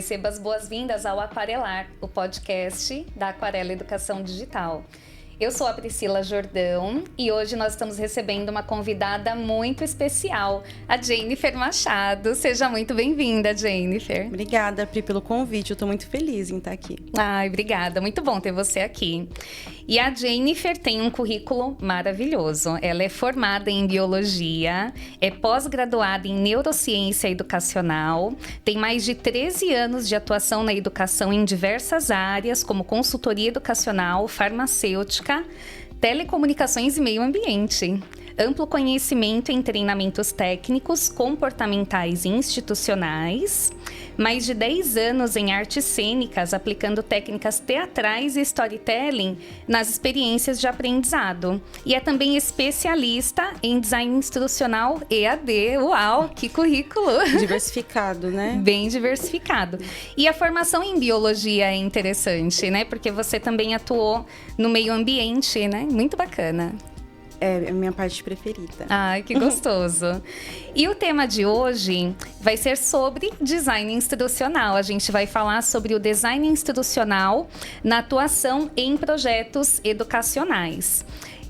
receba as boas-vindas ao Aquarelar, o podcast da Aquarela Educação Digital. Eu sou a Priscila Jordão e hoje nós estamos recebendo uma convidada muito especial, a Jennifer Machado. Seja muito bem-vinda, Jennifer. Obrigada, Pri, pelo convite. Eu estou muito feliz em estar aqui. Ai, obrigada. Muito bom ter você aqui. E a Jennifer tem um currículo maravilhoso. Ela é formada em biologia, é pós-graduada em neurociência educacional, tem mais de 13 anos de atuação na educação em diversas áreas, como consultoria educacional, farmacêutica, telecomunicações e meio ambiente. Amplo conhecimento em treinamentos técnicos, comportamentais e institucionais. Mais de 10 anos em artes cênicas, aplicando técnicas teatrais e storytelling nas experiências de aprendizado. E é também especialista em design instrucional EAD. Uau, que currículo! Diversificado, né? Bem diversificado. E a formação em biologia é interessante, né? Porque você também atuou no meio ambiente, né? Muito bacana. É a minha parte preferida. Ai, que gostoso. E o tema de hoje vai ser sobre design instrucional. A gente vai falar sobre o design instrucional na atuação em projetos educacionais.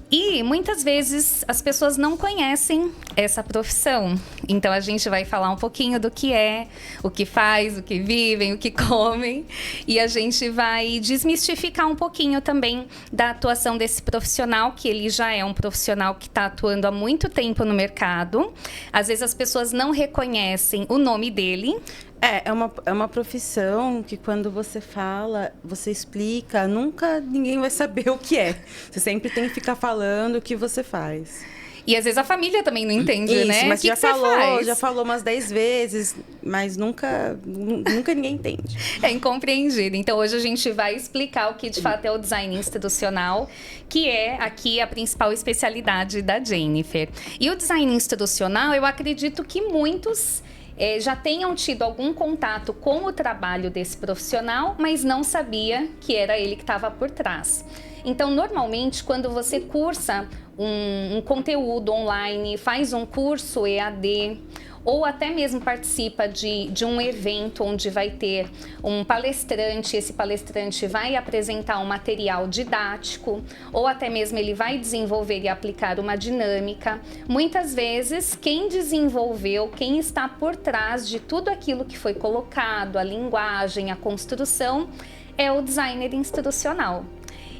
E muitas vezes as pessoas não conhecem essa profissão. Então a gente vai falar um pouquinho do que é, o que faz, o que vivem, o que comem. E a gente vai desmistificar um pouquinho também da atuação desse profissional, que ele já é um profissional que está atuando há muito tempo no mercado. Às vezes as pessoas não reconhecem o nome dele. É uma profissão que quando você fala, você explica, nunca ninguém vai saber o que é. Você sempre tem que ficar falando o que você faz. E às vezes a família também não entende, Isso, né? Mas que já falou umas 10 vezes, mas nunca ninguém entende. É incompreendido. Então hoje a gente vai explicar o que de fato é o design institucional, que é aqui a principal especialidade da Jennifer. E o design institucional, eu acredito que muitos já tenham tido algum contato com o trabalho desse profissional, mas não sabia que era ele que estava por trás. Então, normalmente, quando você cursa um conteúdo online, faz um curso EAD, ou até mesmo participa de um evento onde vai ter um palestrante, esse palestrante vai apresentar um material didático, ou até mesmo ele vai desenvolver e aplicar uma dinâmica. Muitas vezes, quem desenvolveu, quem está por trás de tudo aquilo que foi colocado, a linguagem, a construção, é o designer instrucional.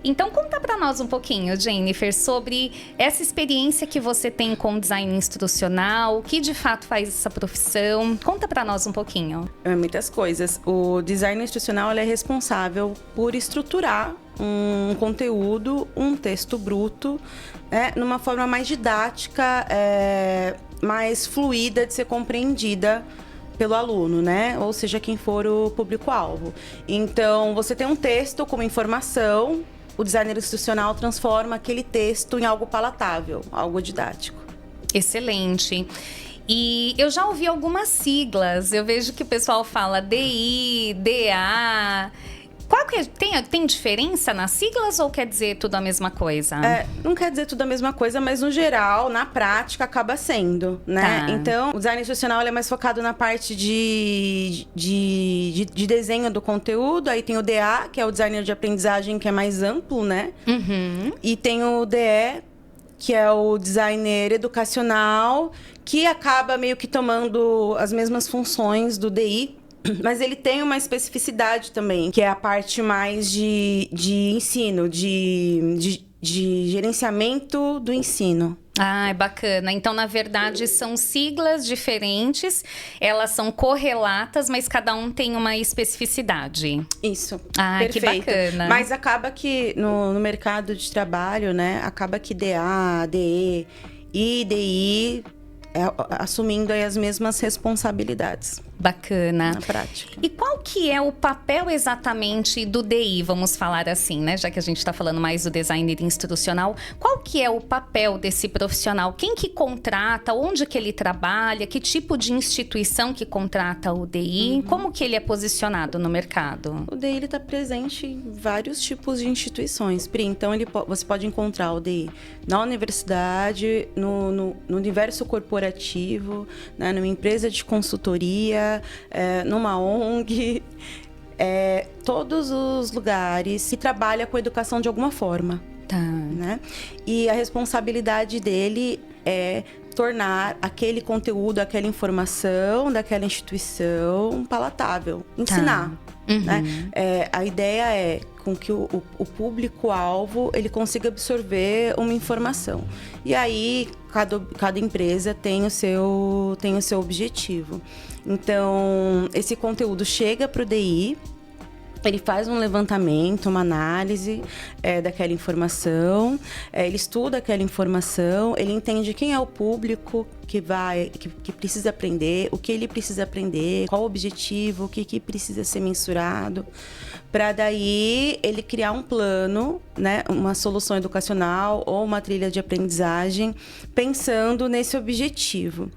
Então, conta para nós um pouquinho, Jennifer, sobre essa experiência que você tem com design instrucional, o que de fato faz essa profissão. Conta para nós um pouquinho. Muitas coisas. O design instrucional ele é responsável por estruturar um conteúdo, um texto bruto, numa forma mais didática, mais fluida de ser compreendida pelo aluno, né? Ou seja, quem for o público-alvo. Então, você tem um texto com informação, o designer instrucional transforma aquele texto em algo palatável, algo didático. Excelente. E eu já ouvi algumas siglas. Eu vejo que o pessoal fala DI, DA. Qual que tem diferença nas siglas ou quer dizer tudo a mesma coisa? Não quer dizer tudo a mesma coisa, mas no geral, na prática, acaba sendo, né? Tá. Então, o design instrucional ele é mais focado na parte de desenho do conteúdo. Aí tem o DA, que é o designer de aprendizagem, que é mais amplo, né? Uhum. E tem o DE, que é o designer educacional, que acaba meio que tomando as mesmas funções do DI, mas ele tem uma especificidade também, que é a parte mais de ensino, de gerenciamento do ensino. Ah, é bacana. Então, na verdade, são siglas diferentes, elas são correlatas, mas cada um tem uma especificidade. Isso. Ah, perfeito. Que bacana. Mas acaba que no mercado de trabalho, né, acaba que DA, DE e DI assumindo aí as mesmas responsabilidades. Bacana. Na prática. E qual que é o papel exatamente do DI, vamos falar assim, né? Já que a gente está falando mais do designer instrucional, qual que é o papel desse profissional? Quem que contrata? Onde que ele trabalha? Que tipo de instituição que contrata o DI? Como que ele é posicionado no mercado? O DI está presente em vários tipos de instituições, Pri. Então, você pode encontrar o DI na universidade, no universo corporativo, né, numa empresa de consultoria, numa ONG, todos os lugares que trabalham com educação de alguma forma. Tá. Né? E a responsabilidade dele é tornar aquele conteúdo, aquela informação daquela instituição palatável, ensinar. Né? A ideia é com que o público-alvo ele consiga absorver uma informação. E aí, cada empresa tem o seu objetivo. Então, esse conteúdo chega para o DI, ele faz um levantamento, uma análise daquela informação, ele estuda aquela informação, ele entende quem é o público que precisa aprender, o que ele precisa aprender, qual o objetivo, o que precisa ser mensurado, para daí ele criar um plano, né, uma solução educacional ou uma trilha de aprendizagem pensando nesse objetivo.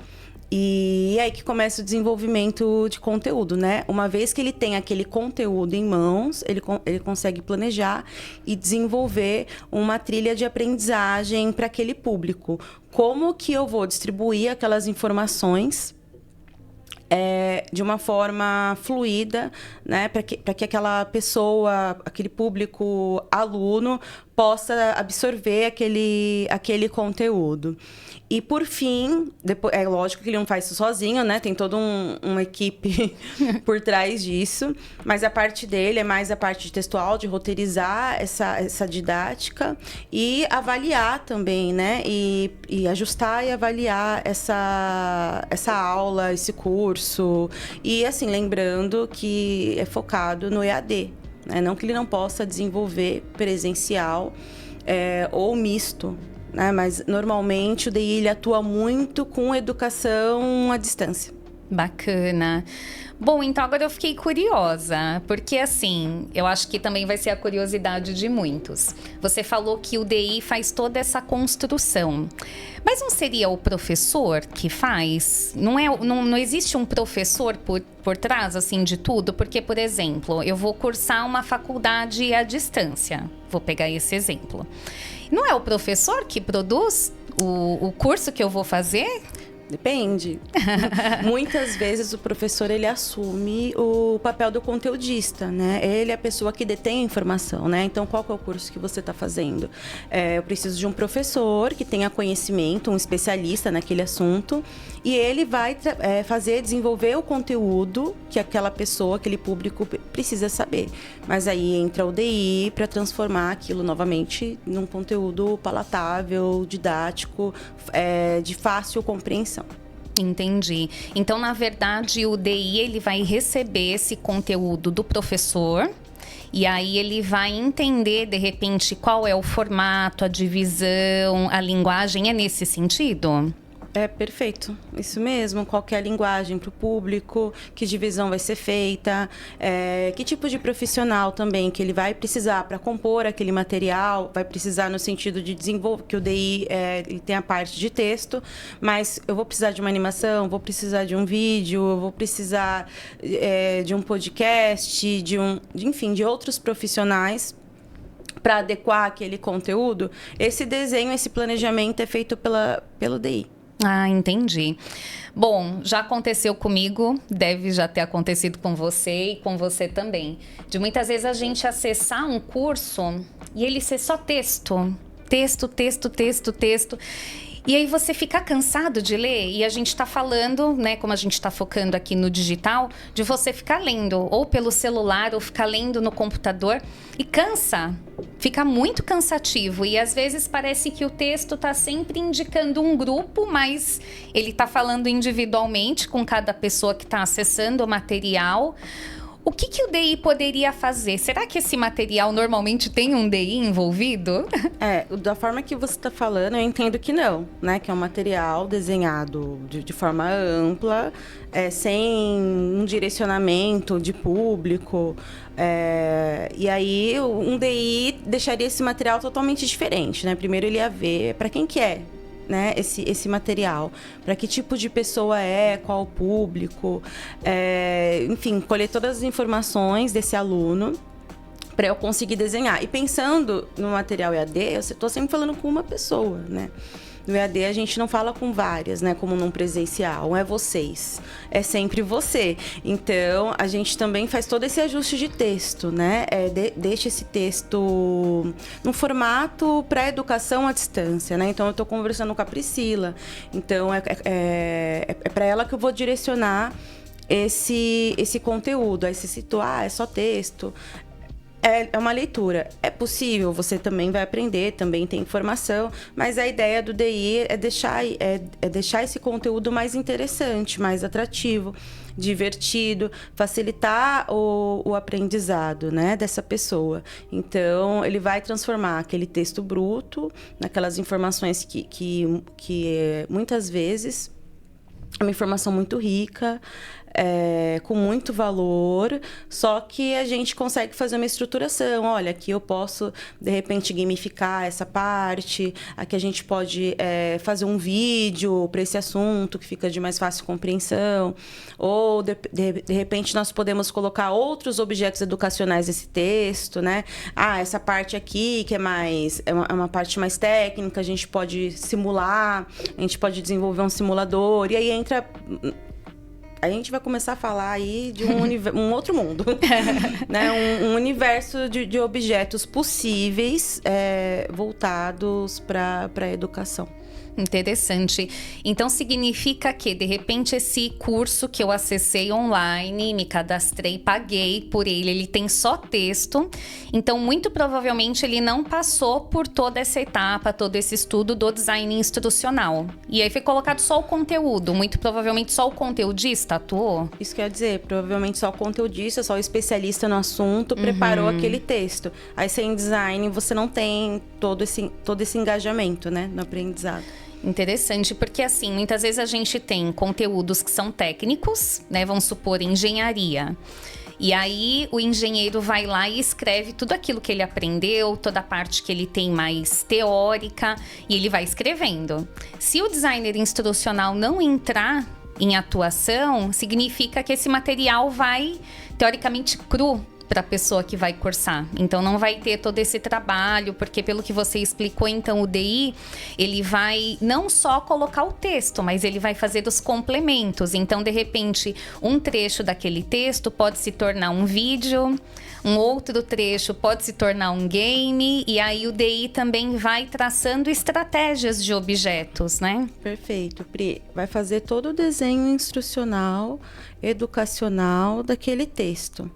E é aí que começa o desenvolvimento de conteúdo, né? Uma vez que ele tem aquele conteúdo em mãos, ele consegue planejar e desenvolver uma trilha de aprendizagem para aquele público. Como que eu vou distribuir aquelas informações de uma forma fluida, né? Para que aquela pessoa, aquele público aluno, possa absorver aquele conteúdo. E, por fim, depois, é lógico que ele não faz isso sozinho, né? Tem toda uma equipe por trás disso. Mas a parte dele é mais a parte textual, de roteirizar essa didática e avaliar também, né? E ajustar e avaliar essa aula, esse curso. E, assim, lembrando que é focado no EAD, né? Não que ele não possa desenvolver presencial ou misto, né? Mas, normalmente, o DI ele atua muito com educação à distância. Bacana. Bom, então agora eu fiquei curiosa, porque assim, eu acho que também vai ser a curiosidade de muitos. Você falou que o DI faz toda essa construção, mas não seria o professor que faz? Não existe um professor por trás, assim, de tudo? Porque, por exemplo, eu vou cursar uma faculdade à distância, vou pegar esse exemplo. Não é o professor que produz o curso que eu vou fazer? Depende. Muitas vezes o professor ele assume o papel do conteudista, né? Ele é a pessoa que detém a informação, né? Então, qual que é o curso que você está fazendo? Eu preciso de um professor que tenha conhecimento, um especialista naquele assunto, e ele vai desenvolver o conteúdo que aquela pessoa, aquele público precisa saber. Mas aí entra o DI para transformar aquilo novamente num conteúdo palatável, didático, de fácil compreensão. Entendi. Então, na verdade, o DI ele vai receber esse conteúdo do professor e aí ele vai entender, de repente, qual é o formato, a divisão, a linguagem. É nesse sentido? Perfeito, isso mesmo. Qual que é a linguagem para o público, que divisão vai ser feita, que tipo de profissional também que ele vai precisar para compor aquele material, vai precisar no sentido de desenvolver, que o DI ele tem a parte de texto, mas eu vou precisar de uma animação, vou precisar de um vídeo, eu vou precisar de um podcast, enfim, de outros profissionais para adequar aquele conteúdo. Esse desenho, esse planejamento é feito pelo DI. Ah, entendi. Bom, já aconteceu comigo, deve já ter acontecido com você e com você também. De muitas vezes a gente acessar um curso e ele ser só texto. Texto, texto, texto, texto. E aí você fica cansado de ler e a gente está falando, né, como a gente está focando aqui no digital, de você ficar lendo ou pelo celular ou ficar lendo no computador e cansa, fica muito cansativo e às vezes parece que o texto está sempre indicando um grupo, mas ele está falando individualmente com cada pessoa que está acessando o material. O que o DI poderia fazer? Será que esse material normalmente tem um DI envolvido? Da forma que você está falando, eu entendo que não, né? Que é um material desenhado de forma ampla, sem um direcionamento de público. E aí, um DI deixaria esse material totalmente diferente, né? Primeiro, ele ia ver para quem que é, né, esse material, para que tipo de pessoa qual o público, enfim, colher todas as informações desse aluno para eu conseguir desenhar. E pensando no material EAD, eu estou sempre falando com uma pessoa, né? No EAD a gente não fala com várias, né? Como num presencial, não é vocês, é sempre você. Então, a gente também faz todo esse ajuste de texto, né? Deixa esse texto no formato pré-educação à distância, né? Então, eu estou conversando com a Priscila. Então, é para ela que eu vou direcionar esse conteúdo. Aí você citou, é só texto. É uma leitura. É possível, você também vai aprender, também tem informação, mas a ideia do DI é deixar esse conteúdo mais interessante, mais atrativo, divertido, facilitar o aprendizado, né, dessa pessoa. Então, ele vai transformar aquele texto bruto naquelas informações que muitas vezes é uma informação muito rica, com muito valor, só que a gente consegue fazer uma estruturação. Olha, aqui eu posso, de repente, gamificar essa parte, aqui a gente pode fazer um vídeo para esse assunto que fica de mais fácil compreensão, ou, de repente, nós podemos colocar outros objetos educacionais nesse texto, né? Essa parte aqui, que é uma parte mais técnica, a gente pode simular, a gente pode desenvolver um simulador, e aí entra... A gente vai começar a falar aí de um outro mundo, né? Um universo de objetos possíveis voltados para a educação. Interessante. Então, significa que, de repente, esse curso que eu acessei online, me cadastrei, paguei por ele tem só texto. Então, muito provavelmente, ele não passou por toda essa etapa, todo esse estudo do design instrucional. E aí foi colocado só o conteúdo. Muito provavelmente, só o conteudista atuou? Isso quer dizer, provavelmente só o conteudista, só o especialista no assunto preparou aquele texto. Aí, sem design, você não tem todo esse engajamento, né, no aprendizado. Interessante, porque assim, muitas vezes a gente tem conteúdos que são técnicos, né? Vamos supor, engenharia. E aí o engenheiro vai lá e escreve tudo aquilo que ele aprendeu, toda a parte que ele tem mais teórica, e ele vai escrevendo. Se o designer instrucional não entrar em atuação, significa que esse material vai, teoricamente, cru para a pessoa que vai cursar. Então, não vai ter todo esse trabalho, porque pelo que você explicou, então, o DI, ele vai não só colocar o texto, mas ele vai fazer os complementos. Então, de repente, um trecho daquele texto pode se tornar um vídeo, um outro trecho pode se tornar um game, e aí o DI também vai traçando estratégias de objetos, né? Perfeito, Pri. Vai fazer todo o desenho instrucional, educacional daquele texto.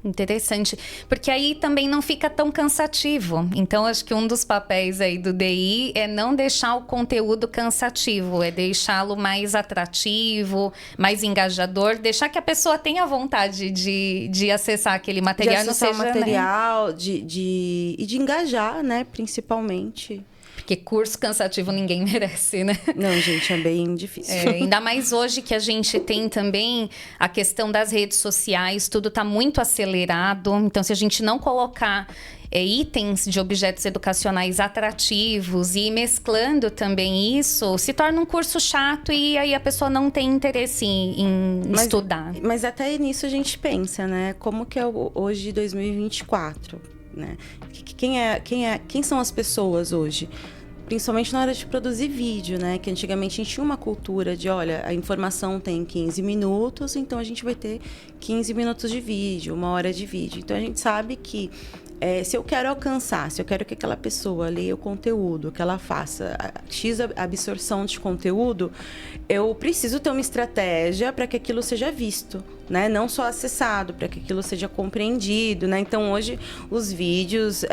Interessante, porque aí também não fica tão cansativo. Então, acho que um dos papéis aí do DI é não deixar o conteúdo cansativo, é deixá-lo mais atrativo, mais engajador, deixar que a pessoa tenha vontade de acessar aquele material. De acessar o material, né? de engajar, né, principalmente. Porque curso cansativo ninguém merece, né? Não, gente, é bem difícil. Ainda mais hoje que a gente tem também a questão das redes sociais, tudo está muito acelerado. Então, se a gente não colocar itens de objetos educacionais atrativos e ir mesclando também isso, se torna um curso chato e aí a pessoa não tem interesse em estudar. Mas até nisso a gente pensa, né? Como que é hoje 2024, né? Quem são as pessoas hoje? Principalmente na hora de produzir vídeo, né? Que antigamente a gente tinha uma cultura de, olha, a informação tem 15 minutos, então a gente vai ter 15 minutos de vídeo, 1 hora de vídeo. Então a gente sabe que se eu quero alcançar, se eu quero que aquela pessoa leia o conteúdo, que ela faça X absorção de conteúdo, eu preciso ter uma estratégia para que aquilo seja visto, né? Não só acessado, para que aquilo seja compreendido, né? Então, hoje, os vídeos,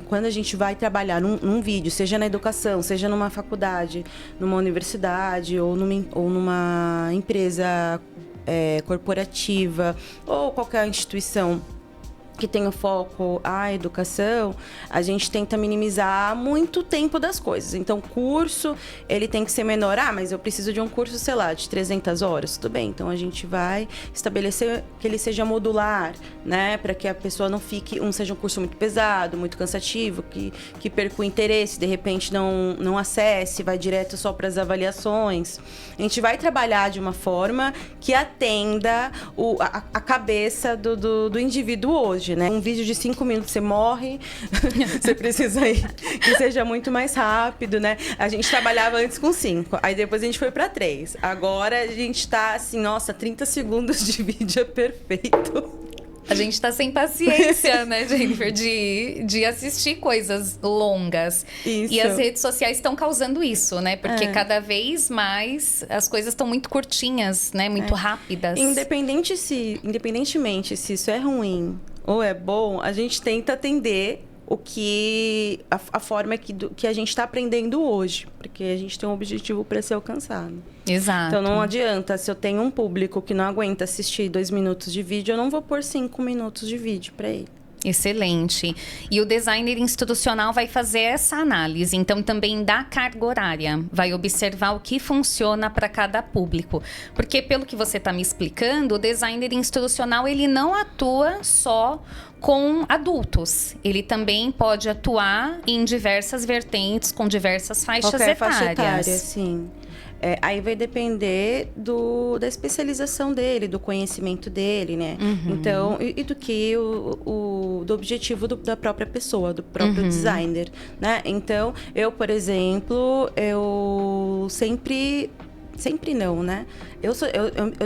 quando a gente vai trabalhar num vídeo, seja na educação, seja numa faculdade, numa universidade ou numa empresa corporativa ou qualquer instituição que tem o foco à educação, a gente tenta minimizar muito o tempo das coisas. Então, o curso, ele tem que ser menor. Mas eu preciso de um curso, sei lá, de 300 horas. Tudo bem, então a gente vai estabelecer que ele seja modular, né? Para que a pessoa não seja um curso muito pesado, muito cansativo, que perca o interesse, de repente não acesse, vai direto só para as avaliações. A gente vai trabalhar de uma forma que atenda a cabeça do indivíduo hoje. hoje, né? Um vídeo de 5 minutos, você morre, você precisa ir que seja muito mais rápido, né? A gente trabalhava antes com 5, aí depois a gente foi para 3. Agora a gente tá assim, nossa, 30 segundos de vídeo é perfeito. A gente tá sem paciência, né, Jennifer, de assistir coisas longas. Isso. E as redes sociais estão causando isso, né? Porque cada vez mais as coisas estão muito curtinhas, né? Muito rápidas. Independentemente se isso é ruim ou é bom, a gente tenta atender a forma que a gente está aprendendo hoje, porque a gente tem um objetivo para ser alcançado. Exato. Então não adianta, se eu tenho um público que não aguenta assistir 2 minutos de vídeo, eu não vou pôr 5 minutos de vídeo para ele. Excelente. E o designer institucional vai fazer essa análise, então também da carga horária, vai observar o que funciona para cada público. Porque pelo que você está me explicando, o designer institucional ele não atua só com adultos. Ele também pode atuar em diversas vertentes, com diversas faixas etárias. Faixa etária, sim. Aí vai depender da especialização dele, do conhecimento dele, né? Então, e do que do objetivo da própria pessoa, do próprio designer, né? Então, eu, por exemplo, eu sempre não, né? Eu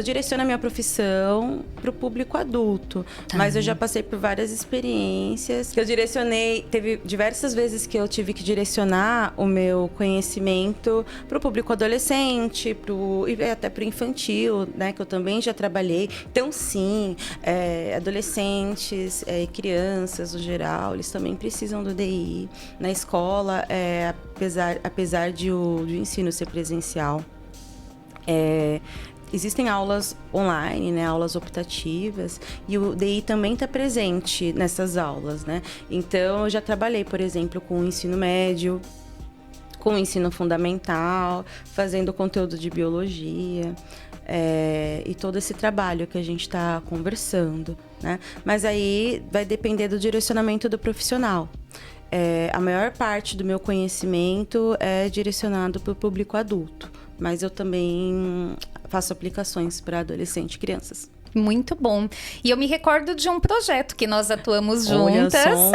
direciono a minha profissão para o público adulto, mas eu já passei por várias experiências que eu direcionei. Teve diversas vezes que eu tive que direcionar o meu conhecimento para o público adolescente, e até para o infantil, né? Que eu também já trabalhei. Então, sim, adolescentes, crianças no geral, eles também precisam do DI. Na escola, apesar de o ensino ser presencial, existem aulas online, né, aulas optativas, e o DI também está presente nessas aulas, né? Então, eu já trabalhei, por exemplo, com o ensino médio, com o ensino fundamental, fazendo conteúdo de biologia, e todo esse trabalho que a gente está conversando, né? Mas aí vai depender do direcionamento do profissional. A maior parte do meu conhecimento é direcionado para o público adulto, mas eu também faço aplicações para adolescentes e crianças. Muito bom. E eu me recordo de um projeto que nós atuamos Olha juntas. só,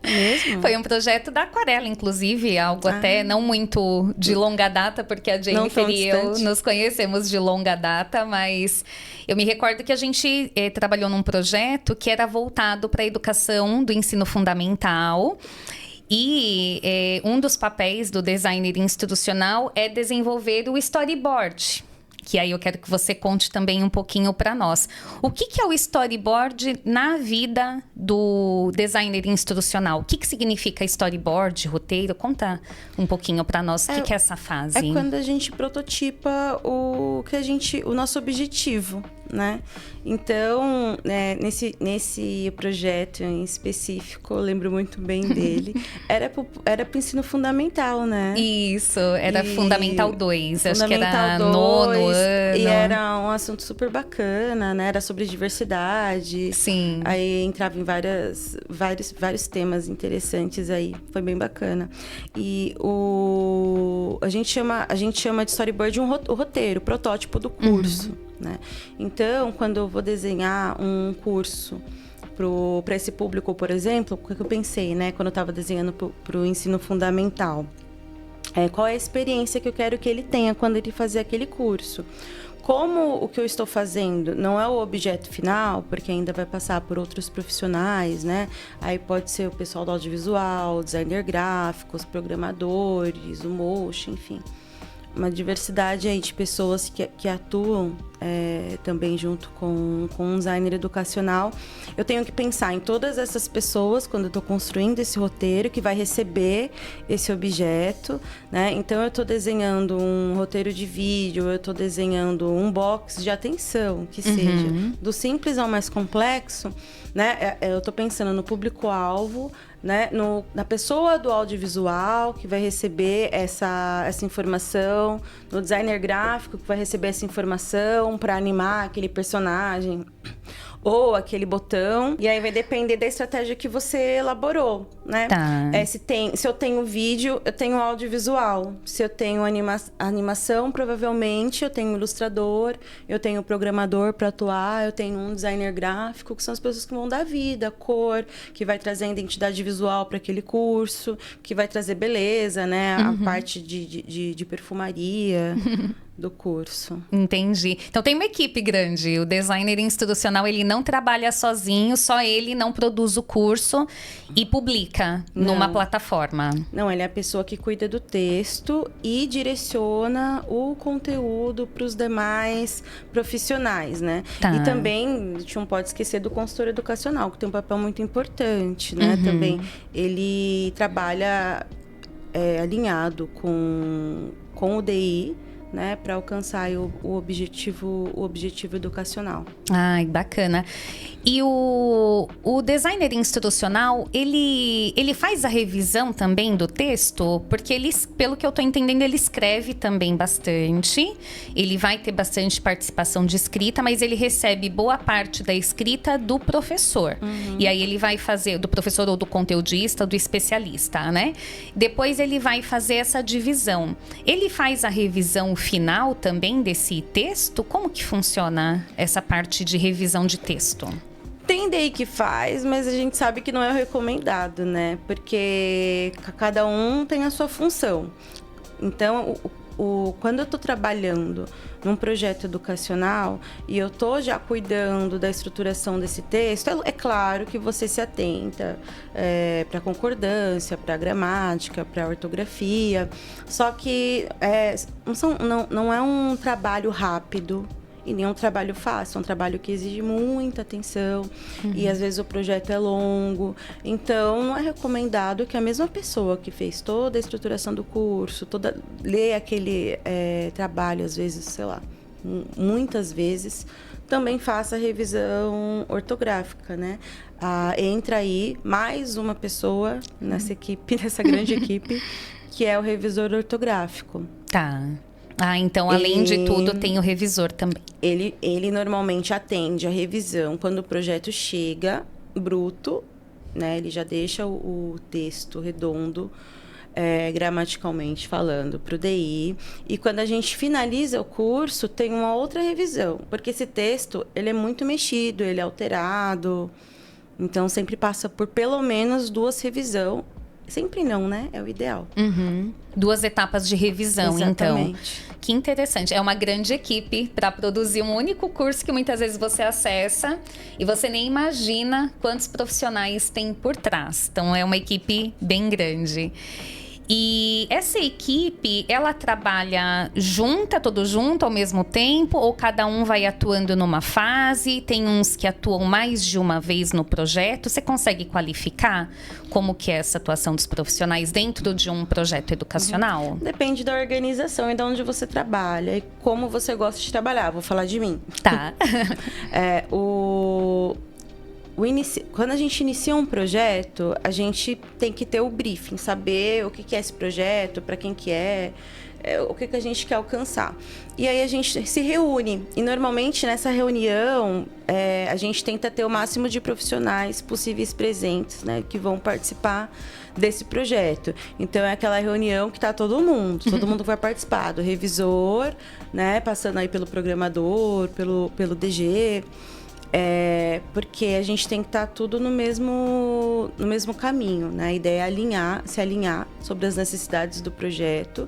mesmo? Foi um projeto da Aquarela, inclusive, algo até não muito de longa data, porque a Jennifer e eu nos conhecemos de longa data, mas eu me recordo que a gente trabalhou num projeto que era voltado para a educação do ensino fundamental. E um dos papéis do designer institucional é desenvolver o storyboard, que aí eu quero que você conte também um pouquinho para nós. O que é o storyboard na vida do designer institucional? O que significa storyboard, roteiro? Conta um pouquinho para nós o que é essa fase. É quando a gente prototipa o nosso objetivo, né? Então, nesse projeto em específico, eu lembro muito bem dele, era pro ensino fundamental, né? Isso, era Fundamental 2, acho que era Fundamental 9º ano. E era um assunto super bacana, né? Era sobre diversidade. Sim. Aí entrava em vários temas interessantes aí, foi bem bacana. E a gente chama de storyboard o roteiro, o protótipo do curso. Né? Então, quando eu vou desenhar um curso para esse público, por exemplo, o que eu pensei, né? Quando eu estava desenhando para o ensino fundamental, qual é a experiência que eu quero que ele tenha quando ele fazer aquele curso? Como o que eu estou fazendo não é o objeto final, porque ainda vai passar por outros profissionais, né? Aí pode ser o pessoal do audiovisual, designer gráfico, os programadores, o motion, enfim. Uma diversidade aí de pessoas que atuam também junto com um designer educacional. Eu tenho que pensar em todas essas pessoas quando eu estou construindo esse roteiro que vai receber esse objeto, né? Então, eu estou desenhando um roteiro de vídeo, eu estou desenhando um box de atenção, que seja do simples ao mais complexo, né? Eu estou pensando no público-alvo, né? Na pessoa do audiovisual que vai receber essa informação, no designer gráfico que vai receber essa informação para animar aquele personagem, ou aquele botão. E aí vai depender da estratégia que você elaborou, né? Tá. Se eu tenho vídeo, eu tenho audiovisual. Se eu tenho animação, provavelmente eu tenho ilustrador, eu tenho programador para atuar, eu tenho um designer gráfico, que são as pessoas que vão dar vida, cor, que vai trazer a identidade visual para aquele curso, que vai trazer beleza, né? A parte de perfumaria do curso. Entendi. Então tem uma equipe grande. O designer institucional, ele não trabalha sozinho, só ele não produz o curso e publica numa plataforma. Não, ele é a pessoa que cuida do texto e direciona o conteúdo para os demais profissionais, né? Tá. E também, a gente não pode esquecer do consultor educacional, que tem um papel muito importante, né? Também ele trabalha alinhado com o DI, né, para alcançar o objetivo educacional. Ai, bacana. E o designer institucional, ele faz a revisão também do texto? Porque ele, pelo que eu estou entendendo, ele escreve também bastante. Ele vai ter bastante participação de escrita, mas ele recebe boa parte da escrita do professor. E aí ele vai fazer, do professor ou do conteudista, ou do especialista, né? Depois ele vai fazer essa divisão. Ele faz a revisão final também desse texto? Como que funciona essa parte de revisão de texto? Tem DI que faz, mas a gente sabe que não é o recomendado, né? Porque cada um tem a sua função. Então, quando eu estou trabalhando num projeto educacional e eu estou já cuidando da estruturação desse texto, é claro que você se atenta para concordância, para gramática, para ortografia. Só que não é um trabalho rápido. E nem é um trabalho fácil, é um trabalho que exige muita atenção. E às vezes o projeto é longo. Então, não é recomendado que a mesma pessoa que fez toda a estruturação do curso, lê aquele trabalho, às vezes, sei lá, muitas vezes, também faça a revisão ortográfica, né? Entra aí mais uma pessoa nessa equipe, nessa grande equipe, que é o revisor ortográfico. Tá. Então, além de tudo, tem o revisor também. Ele normalmente atende a revisão quando o projeto chega bruto, né? Ele já deixa o texto redondo, gramaticalmente falando, para o DI. E quando a gente finaliza o curso, tem uma outra revisão. Porque esse texto, ele é muito mexido, ele é alterado. Então, sempre passa por pelo menos 2 revisões. Sempre não, né? É o ideal. 2 etapas de revisão, Exatamente. Então. Que interessante. É uma grande equipe para produzir um único curso que muitas vezes você acessa e você nem imagina quantos profissionais tem por trás. Então, é uma equipe bem grande. E essa equipe, ela trabalha tudo junto ao mesmo tempo? Ou cada um vai atuando numa fase? Tem uns que atuam mais de uma vez no projeto? Você consegue qualificar como que é essa atuação dos profissionais dentro de um projeto educacional? Depende da organização e de onde você trabalha e como você gosta de trabalhar. Vou falar de mim. Tá. Quando a gente inicia um projeto, a gente tem que ter o briefing, saber o que é esse projeto, para quem que o que a gente quer alcançar. E aí a gente se reúne. E normalmente nessa reunião, a gente tenta ter o máximo de profissionais possíveis presentes, né, que vão participar desse projeto. Então é aquela reunião que está todo mundo vai participar, do revisor, né, passando aí pelo programador, pelo DG. Porque a gente tem que estar tudo no mesmo caminho, né? A ideia é se alinhar sobre as necessidades do projeto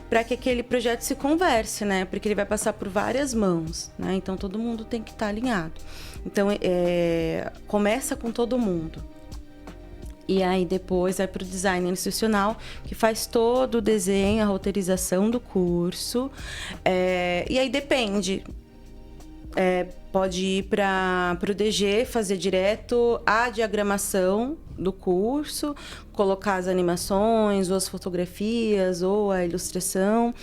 para que aquele projeto se converse, né? Porque ele vai passar por várias mãos, né? Então todo mundo tem que estar alinhado. Então começa com todo mundo. E aí depois vai para o design institucional, que faz todo o desenho, a roteirização do curso. E aí depende. Pode ir para o DG, fazer direto a diagramação do curso, colocar as animações, ou as fotografias, ou a ilustração.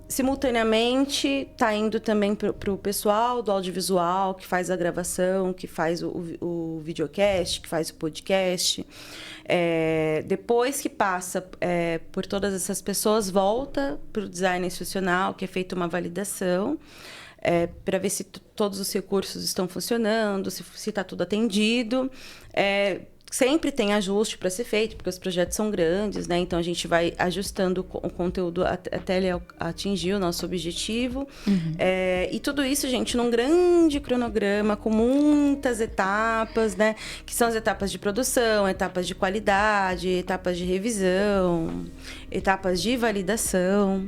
Simultaneamente, está indo também para o pessoal do audiovisual, que faz a gravação, que faz o videocast, que faz o podcast. Depois que passa por todas essas pessoas, volta para o design institucional, que é feita uma validação. para ver se todos os recursos estão funcionando, se está tudo atendido. Sempre tem ajuste para ser feito, porque os projetos são grandes, né? Então, a gente vai ajustando o conteúdo até ele atingir o nosso objetivo. E tudo isso, gente, num grande cronograma, com muitas etapas, né? Que são as etapas de produção, etapas de qualidade, etapas de revisão, etapas de validação.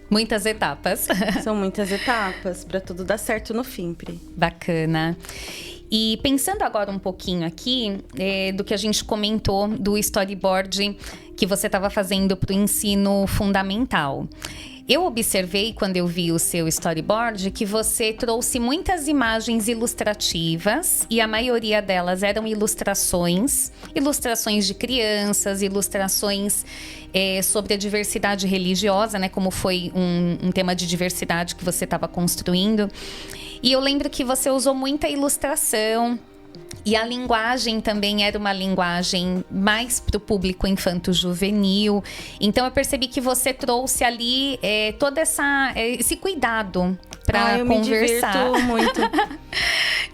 Muitas etapas. São muitas etapas para tudo dar certo no fim, Pri. Bacana. E pensando agora um pouquinho aqui do que a gente comentou do storyboard que você estava fazendo para o ensino fundamental. Eu observei, quando eu vi o seu storyboard, que você trouxe muitas imagens ilustrativas e a maioria delas eram ilustrações de crianças, ilustrações sobre a diversidade religiosa, né? Como foi um tema de diversidade que você estava construindo. E eu lembro que você usou muita ilustração e a linguagem também era uma linguagem mais para o público infanto-juvenil. Então, eu percebi que você trouxe ali todo esse cuidado para conversar. Eu me divirto muito.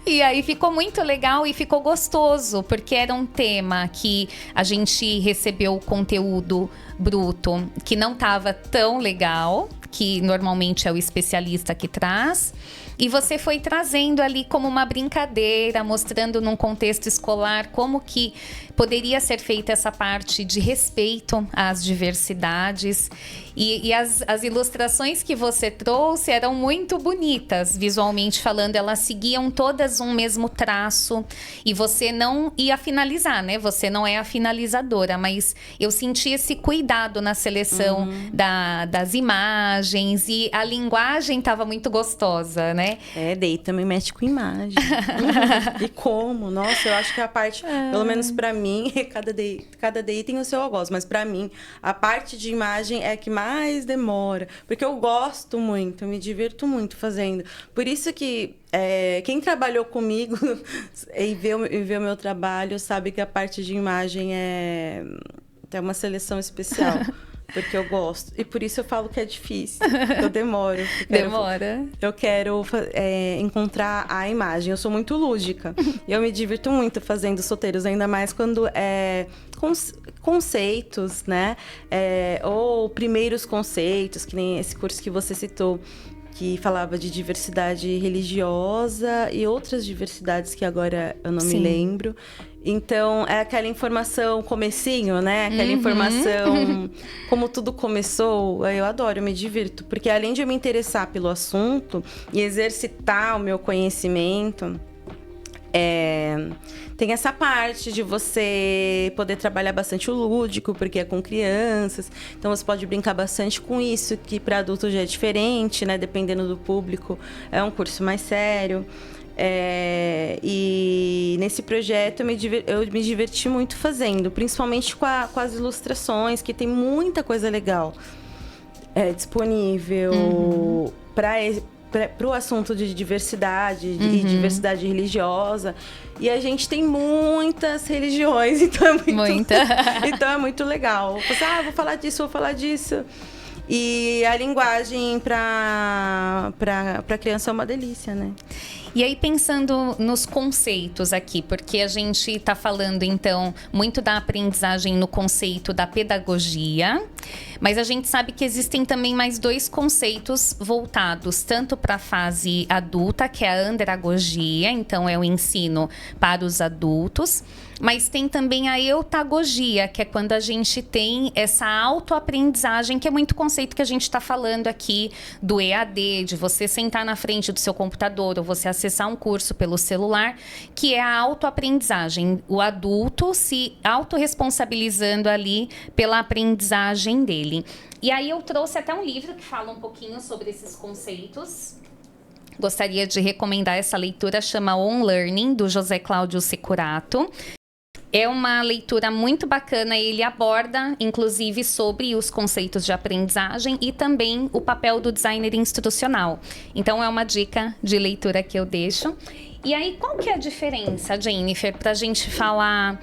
E aí ficou muito legal e ficou gostoso, porque era um tema que a gente recebeu o conteúdo bruto que não estava tão legal, que normalmente é o especialista que traz. E você foi trazendo ali como uma brincadeira, mostrando num contexto escolar como que poderia ser feita essa parte de respeito às diversidades. E as ilustrações que você trouxe eram muito bonitas, visualmente falando. Elas seguiam todas um mesmo traço e você não ia finalizar, né? Você não é a finalizadora, mas eu senti esse cuidado na seleção das imagens e a linguagem estava muito gostosa, né? Daí também mexe com imagem. E como? Nossa, eu acho que a parte, pelo menos pra mim, cada day tem o seu algoz, mas pra mim, a parte de imagem é a que mais demora, porque eu gosto muito, eu me divirto muito fazendo. Por isso que quem trabalhou comigo e vê o meu trabalho sabe que a parte de imagem tem uma seleção especial. Porque eu gosto. E por isso eu falo que é difícil. Eu demoro. Eu quero encontrar a imagem. Eu sou muito lúdica. E eu me divirto muito fazendo os roteiros. Ainda mais quando conceitos, né? Ou primeiros conceitos, que nem esse curso que você citou, que falava de diversidade religiosa e outras diversidades que agora eu não me lembro. Então, é aquela informação, comecinho, né? Aquela informação, como tudo começou. Eu adoro, eu me divirto. Porque além de eu me interessar pelo assunto e exercitar o meu conhecimento, tem essa parte de você poder trabalhar bastante o lúdico, porque é com crianças. Então, você pode brincar bastante com isso, que para adultos já é diferente, né? Dependendo do público, é um curso mais sério. E nesse projeto eu me diverti muito fazendo, principalmente com as ilustrações, que tem muita coisa legal disponível para o assunto de diversidade e diversidade religiosa. E a gente tem muitas religiões, então então é muito legal. Você, vou falar disso. E a linguagem para criança é uma delícia, né? E aí, pensando nos conceitos aqui, porque a gente está falando, então, muito da aprendizagem no conceito da pedagogia, mas a gente sabe que existem também mais dois conceitos voltados tanto para a fase adulta, que é a andragogia, então é o ensino para os adultos, mas tem também a eutagogia, que é quando a gente tem essa autoaprendizagem, que é muito conceito que a gente está falando aqui do EAD, de você sentar na frente do seu computador ou você acessar um curso pelo celular, que é a autoaprendizagem. O adulto se autorresponsabilizando ali pela aprendizagem dele. E aí eu trouxe até um livro que fala um pouquinho sobre esses conceitos. Gostaria de recomendar essa leitura, chama On Learning, do José Cláudio Securato. É uma leitura muito bacana, ele aborda, inclusive, sobre os conceitos de aprendizagem e também o papel do designer institucional. Então, é uma dica de leitura que eu deixo. E aí, qual que é a diferença, Jennifer, para a gente falar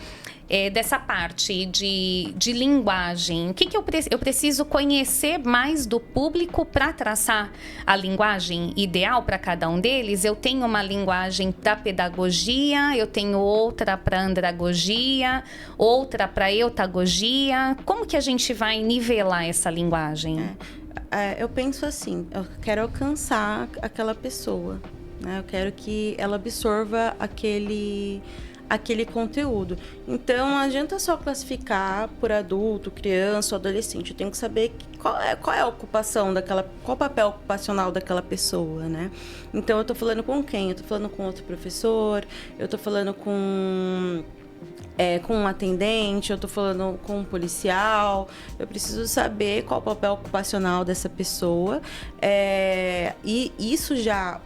dessa parte de linguagem, o que eu preciso conhecer mais do público para traçar a linguagem ideal para cada um deles? Eu tenho uma linguagem da pedagogia, eu tenho outra para andragogia, outra para eutagogia. Como que a gente vai nivelar essa linguagem? Eu penso assim, eu quero alcançar aquela pessoa, né? Eu quero que ela absorva aquele conteúdo. Então, não adianta só classificar por adulto, criança ou adolescente. Eu tenho que saber qual é a ocupação qual o papel ocupacional daquela pessoa, né? Então, eu estou falando com quem? Eu estou falando com outro professor, eu estou falando com um atendente, eu estou falando com um policial. Eu preciso saber qual o papel ocupacional dessa pessoa. E isso já,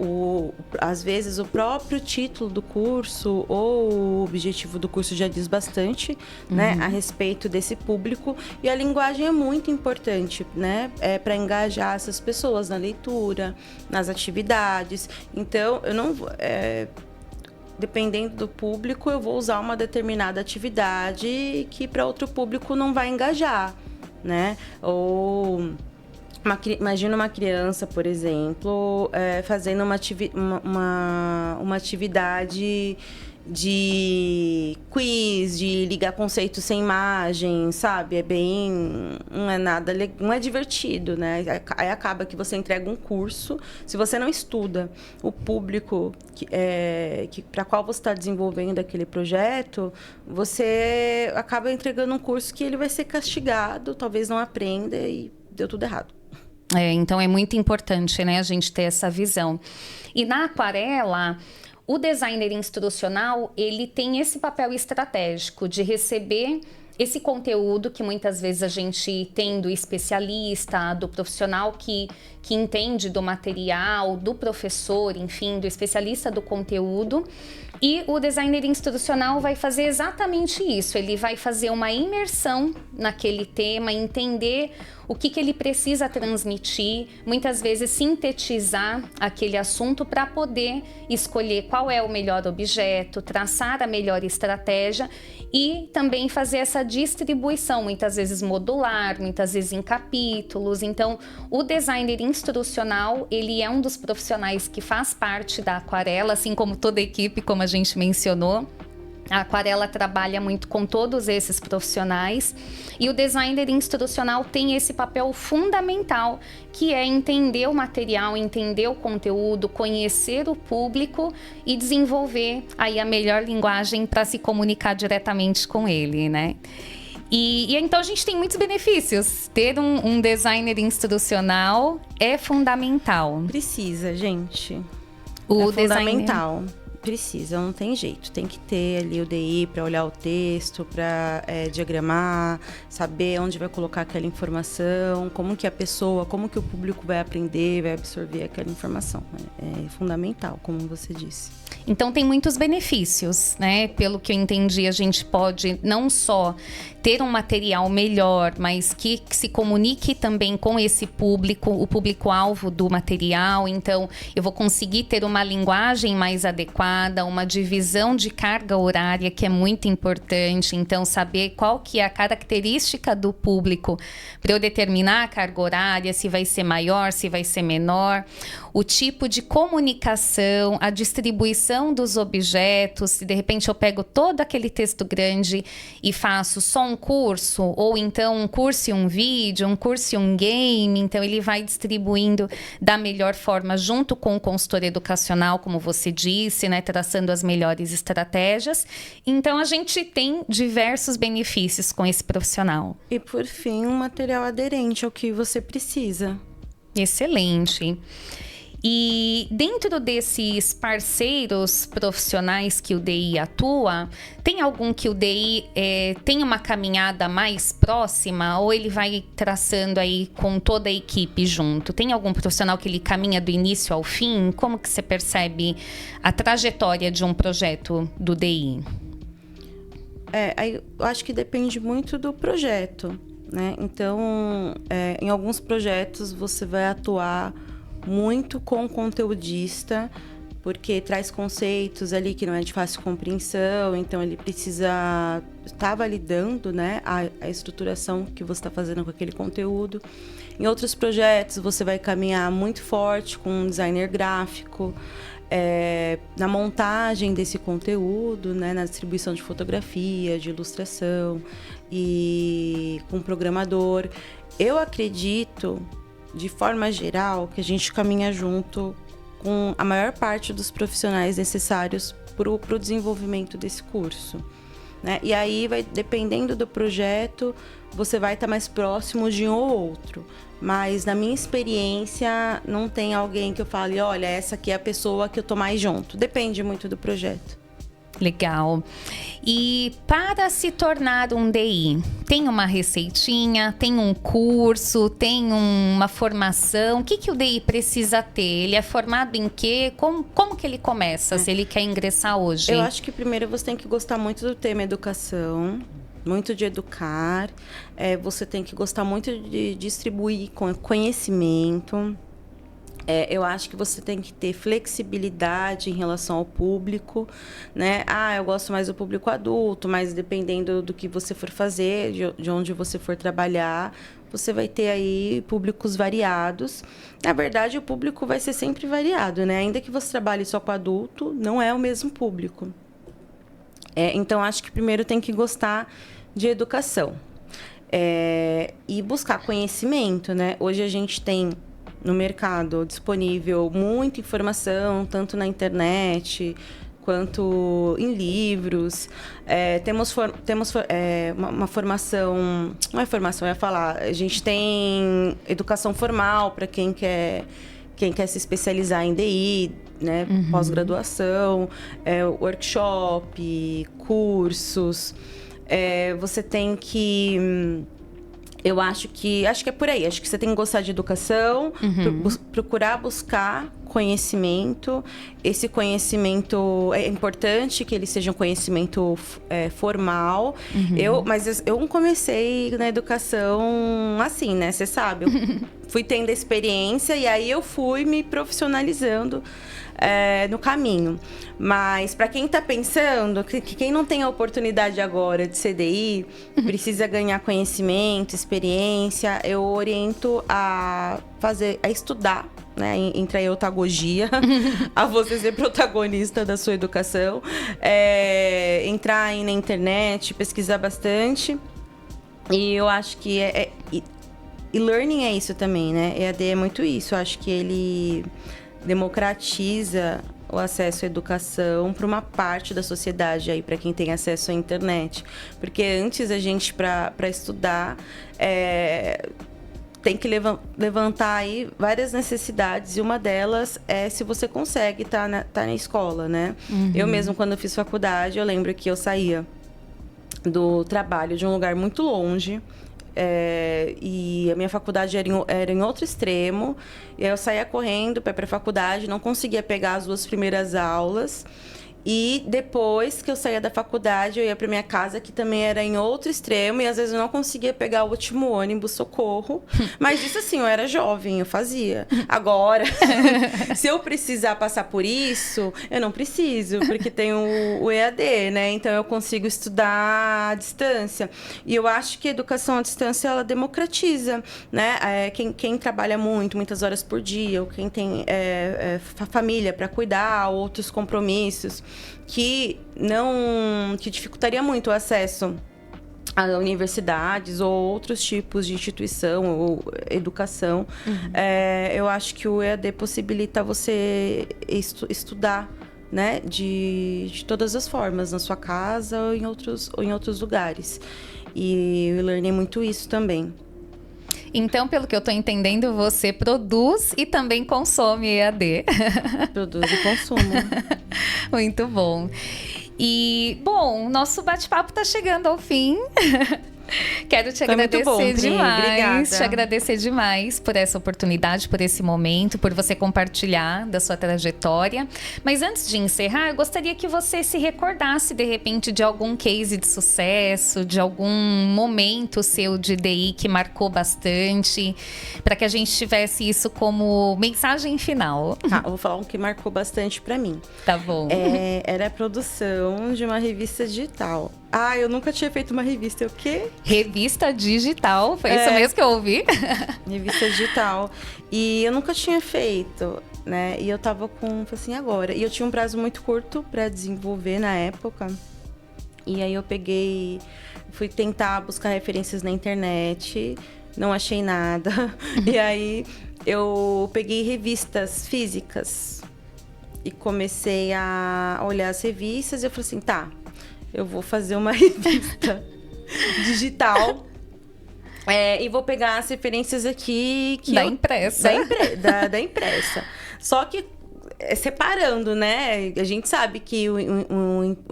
às vezes, o próprio título do curso ou o objetivo do curso já diz bastante, né, a respeito desse público. E a linguagem é muito importante, né, para engajar essas pessoas na leitura, nas atividades. Então, eu não vou... dependendo do público, eu vou usar uma determinada atividade que para outro público não vai engajar, né? Ou imagina uma criança, por exemplo, fazendo uma atividade de quiz, de ligar conceitos sem imagem, sabe? Não é divertido, né? Aí acaba que você entrega um curso, se você não estuda o público para qual você está desenvolvendo aquele projeto, você acaba entregando um curso que ele vai ser castigado, talvez não aprenda e deu tudo errado. Então é muito importante, né, a gente ter essa visão. E na aquarela, o designer instrucional, ele tem esse papel estratégico de receber esse conteúdo que muitas vezes a gente tem do especialista, do profissional que entende do material, do professor, enfim, do especialista do conteúdo. E o designer instrucional vai fazer exatamente isso. Ele vai fazer uma imersão naquele tema, entender o que ele precisa transmitir, muitas vezes sintetizar aquele assunto para poder escolher qual é o melhor objeto, traçar a melhor estratégia e também fazer essa distribuição, muitas vezes modular, muitas vezes em capítulos. Então, o designer instrucional, ele é um dos profissionais que faz parte da aquarela, assim como toda a equipe, como a gente mencionou. A aquarela trabalha muito com todos esses profissionais e o designer instrucional tem esse papel fundamental, que é entender o material, entender o conteúdo, conhecer o público e desenvolver aí a melhor linguagem para se comunicar diretamente com ele, né? E então a gente tem muitos benefícios. Ter um designer instrucional é fundamental. Precisa, gente. O fundamental. Precisa, não tem jeito. Tem que ter ali o DI para olhar o texto, para diagramar, saber onde vai colocar aquela informação, como que o público vai aprender, vai absorver aquela informação. É fundamental, como você disse. Então tem muitos benefícios, né? Pelo que eu entendi, a gente pode não só ter um material melhor, mas que se comunique também com esse público, o público-alvo do material. Então, eu vou conseguir ter uma linguagem mais adequada, uma divisão de carga horária, que é muito importante. Então, saber qual que é a característica do público para eu determinar a carga horária, se vai ser maior, se vai ser menor. O tipo de comunicação, a distribuição dos objetos, se de repente eu pego todo aquele texto grande e faço só um curso, ou então um curso e um vídeo, um curso e um game, então ele vai distribuindo da melhor forma junto com o consultor educacional, como você disse, né, traçando as melhores estratégias. Então a gente tem diversos benefícios com esse profissional. E por fim, um material aderente ao que você precisa. Excelente. E dentro desses parceiros profissionais que o DI atua, tem algum que o DI tem uma caminhada mais próxima ou ele vai traçando aí com toda a equipe junto? Tem algum profissional que ele caminha do início ao fim? Como que você percebe a trajetória de um projeto do DI? Eu acho que depende muito do projeto, né? Então, em alguns projetos você vai atuar muito com o conteudista, porque traz conceitos ali que não é de fácil compreensão, então ele precisa estar validando, né, a estruturação que você está fazendo com aquele conteúdo. Em outros projetos, você vai caminhar muito forte com um designer gráfico, na montagem desse conteúdo, né, na distribuição de fotografia, de ilustração e com programador. Eu acredito, de forma geral, que a gente caminha junto com a maior parte dos profissionais necessários para o desenvolvimento desse curso, né? E aí, dependendo do projeto, você vai estar mais próximo de um ou outro. Mas, na minha experiência, não tem alguém que eu fale, olha, essa aqui é a pessoa que eu tô mais junto. Depende muito do projeto. Legal. E para se tornar um DI, tem uma receitinha, tem um curso, tem uma formação? O que o DI precisa ter? Ele é formado em quê? Como que ele começa, se ele quer ingressar hoje? Eu acho que primeiro você tem que gostar muito do tema educação, muito de educar. Você tem que gostar muito de distribuir conhecimento. Eu acho que você tem que ter flexibilidade em relação ao público, né? Eu gosto mais do público adulto, mas dependendo do que você for fazer, de onde você for trabalhar, você vai ter aí públicos variados. Na verdade, o público vai ser sempre variado, né? Ainda que você trabalhe só com adulto, não é o mesmo público. Então, acho que primeiro tem que gostar de educação. E buscar conhecimento, né? Hoje a gente tem no mercado disponível muita informação, tanto na internet quanto em livros. Temos uma formação... Não é formação, eu ia falar. A gente tem educação formal para quem quer se especializar em DI, né? Uhum. Pós-graduação, workshop, cursos. Você tem que... Eu acho que é por aí. Acho que você tem que gostar de educação, procurar buscar conhecimento. Esse conhecimento é importante que ele seja um conhecimento formal. Mas eu não comecei na educação assim, né? Você sabe, eu fui tendo experiência e aí eu fui me profissionalizando no caminho. Mas para quem está pensando, que quem não tem a oportunidade agora de CDI, precisa ganhar conhecimento, experiência, eu oriento a estudar, né, entre a eutagogia, a você ser protagonista da sua educação, entrar aí na internet, pesquisar bastante. E eu acho que e-learning é isso também, né? EAD é muito isso. Eu acho que ele democratiza o acesso à educação para uma parte da sociedade, aí para quem tem acesso à internet. Porque antes a gente, para estudar, tem que levantar aí várias necessidades, e uma delas é se você consegue tá na escola, né? Eu mesmo, quando eu fiz faculdade, eu lembro que eu saía do trabalho de um lugar muito longe, e a minha faculdade era em outro extremo, e aí eu saía correndo para ir para a faculdade, não conseguia pegar as 2 primeiras aulas. E depois que eu saía da faculdade, eu ia para minha casa, que também era em outro extremo, e às vezes eu não conseguia pegar o último ônibus, socorro. Mas isso assim, eu era jovem, eu fazia. Agora, se eu precisar passar por isso, eu não preciso, porque tem o EAD, né? Então eu consigo estudar à distância. E eu acho que a educação à distância, ela democratiza, né? Quem trabalha muitas horas por dia, ou quem tem família para cuidar, outros compromissos, que dificultaria muito o acesso a universidades ou outros tipos de instituição ou educação. Eu acho que o EAD possibilita você estudar, né, de todas as formas, na sua casa ou em outros lugares. E o e-learning é muito isso também. Então, pelo que eu estou entendendo, você produz e também consome EAD. Produz e consumo. Muito bom. E, bom, nosso bate-papo está chegando ao fim. Quero te Foi muito bom, agradecer Pri. demais. Obrigada. Te agradecer demais por essa oportunidade, por esse momento, por você compartilhar da sua trajetória. Mas antes de encerrar, eu gostaria que você se recordasse, de repente, de algum case de sucesso, de algum momento seu de DI que marcou bastante, para que a gente tivesse isso como mensagem final. Tá, eu vou falar um que marcou bastante pra mim. Tá bom. Era a produção de uma revista digital. Ah, eu nunca tinha feito uma revista. O quê? Revista digital, foi isso mesmo que eu ouvi? Revista digital. E eu nunca tinha feito, né? E eu tava falei assim, agora. E eu tinha um prazo muito curto pra desenvolver na época. E aí eu fui tentar buscar referências na internet, não achei nada. E aí eu peguei revistas físicas e comecei a olhar as revistas. E eu falei assim, tá, eu vou fazer uma revista digital. E vou pegar as referências aqui da impressa. Da impressa. Só que separando, né? A gente sabe que o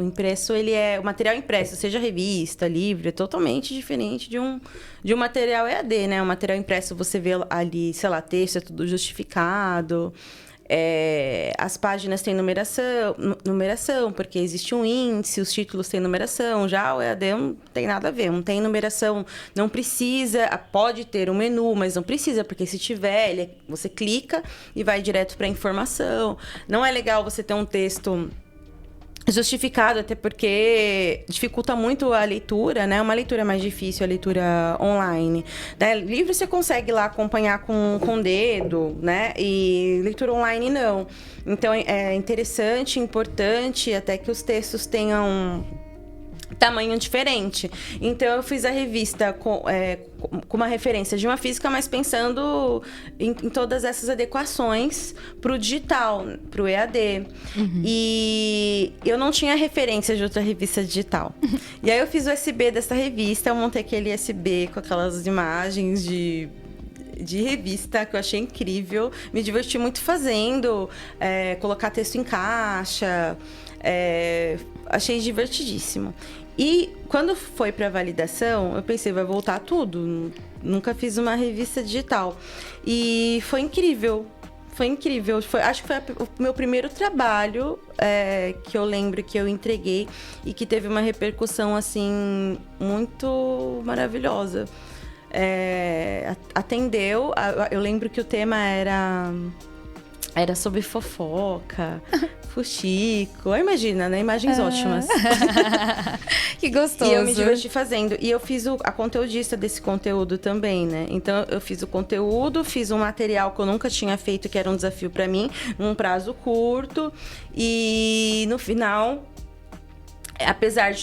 impresso, o material impresso, seja revista, livro, é totalmente diferente de um material EAD, né? O material impresso, você vê ali, sei lá, texto, é tudo justificado. As páginas têm numeração, porque existe um índice, os títulos têm numeração. Já o EAD não tem nada a ver, não tem numeração, não precisa, pode ter um menu, mas não precisa, porque se tiver, você clica e vai direto para a informação. Não é legal você ter um texto justificado, até porque dificulta muito a leitura, né? Uma leitura mais difícil, a leitura online. Né? Livro você consegue lá acompanhar com o dedo, né? E leitura online não. Então é interessante, importante, até que os textos tenham tamanho diferente. Então eu fiz a revista com uma referência de uma física, mas pensando em todas essas adequações para o digital, para o EAD. Uhum. E eu não tinha referência de outra revista digital. E aí eu fiz o USB dessa revista, eu montei aquele USB com aquelas imagens de revista, que eu achei incrível. Me diverti muito fazendo, colocar texto em caixa. Achei divertidíssimo. E quando foi para validação, eu pensei, vai voltar tudo. Nunca fiz uma revista digital. E foi incrível. Foi incrível. Acho que foi o meu primeiro trabalho que eu lembro que eu entreguei e que teve uma repercussão, assim, muito maravilhosa. Atendeu. Eu lembro que o tema era sobre fofoca, fuxico. Imagina, né? Imagens ótimas. Que gostoso. E eu me diverti fazendo. E eu fiz a conteudista desse conteúdo também, né? Então, eu fiz o conteúdo, fiz um material que eu nunca tinha feito, que era um desafio pra mim, num prazo curto. E no final, apesar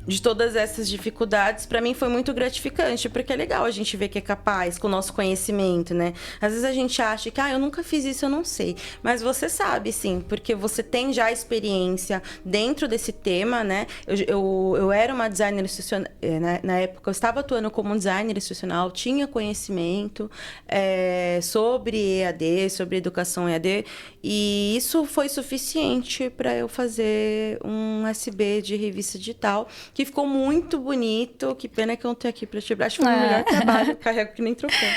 de todas essas dificuldades, para mim foi muito gratificante, porque é legal a gente ver que é capaz com o nosso conhecimento, né? Às vezes a gente acha que, eu nunca fiz isso, eu não sei. Mas você sabe, sim, porque você tem já experiência dentro desse tema, né? Eu era uma designer institucional, na época eu estava atuando como designer institucional, tinha conhecimento sobre EAD, sobre educação EAD, e isso foi suficiente para eu fazer um USB de revista digital, que ficou muito bonito. Que pena que eu não tenho aqui pra te ver. Acho que foi o melhor trabalho. Carrego que nem troféu.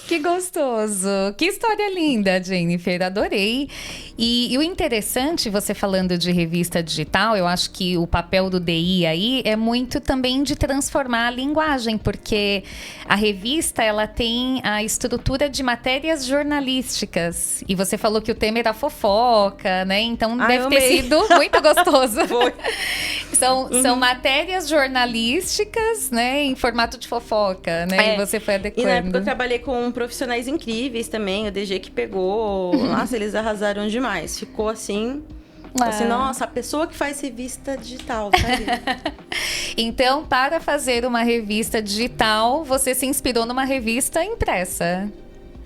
Que gostoso. Que história linda, Jennifer. Adorei. E o interessante, você falando de revista digital, eu acho que o papel do DI aí é muito também de transformar a linguagem, porque a revista, ela tem a estrutura de matérias jornalísticas. E você falou que o tema era fofoca, né? Então deve ter sido muito gostoso. Foi. São matérias jornalísticas, né, em formato de fofoca, né? E você foi adequando. E na época eu trabalhei com profissionais incríveis também, o DG que pegou. Nossa, eles arrasaram demais. Ficou assim, nossa, a pessoa que faz revista digital, tá ali. Então, para fazer uma revista digital, você se inspirou numa revista impressa.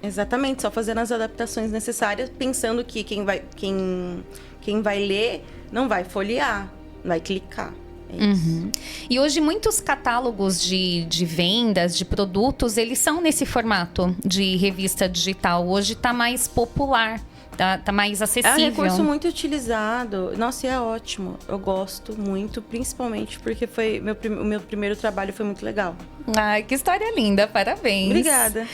Exatamente, só fazendo as adaptações necessárias, pensando que quem vai ler não vai folhear, vai clicar. Uhum. E hoje muitos catálogos de vendas, de produtos, eles são nesse formato de revista digital. Hoje está mais popular. tá mais É acessível. um recurso muito utilizado. Nossa, e é ótimo. Eu gosto muito, principalmente porque foi o meu primeiro trabalho foi muito legal. Ai, que história linda, parabéns. Obrigada.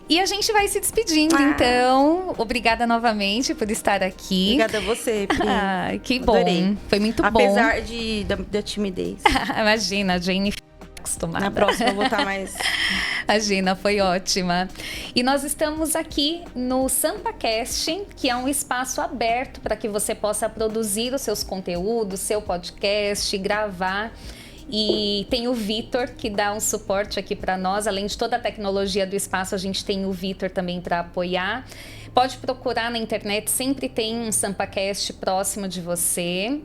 E a gente vai se despedindo, então. Obrigada novamente por estar aqui. Obrigada a você, Pri. Ai, que bom. Adorei. Foi muito bom. Apesar da timidez. Imagina, a Jane acostumada. Na próxima eu vou estar mais... Imagina, foi ótima. E nós estamos aqui no SampaCast, que é um espaço aberto para que você possa produzir os seus conteúdos, seu podcast, gravar. E tem o Vitor, que dá um suporte aqui para nós. Além de toda a tecnologia do espaço, a gente tem o Vitor também para apoiar. Pode procurar na internet, sempre tem um SampaCast próximo de você.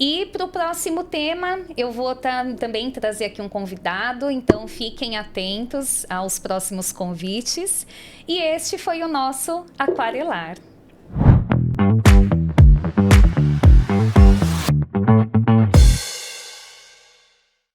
E para o próximo tema, eu vou também trazer aqui um convidado, então fiquem atentos aos próximos convites. E este foi o nosso Aquarelar.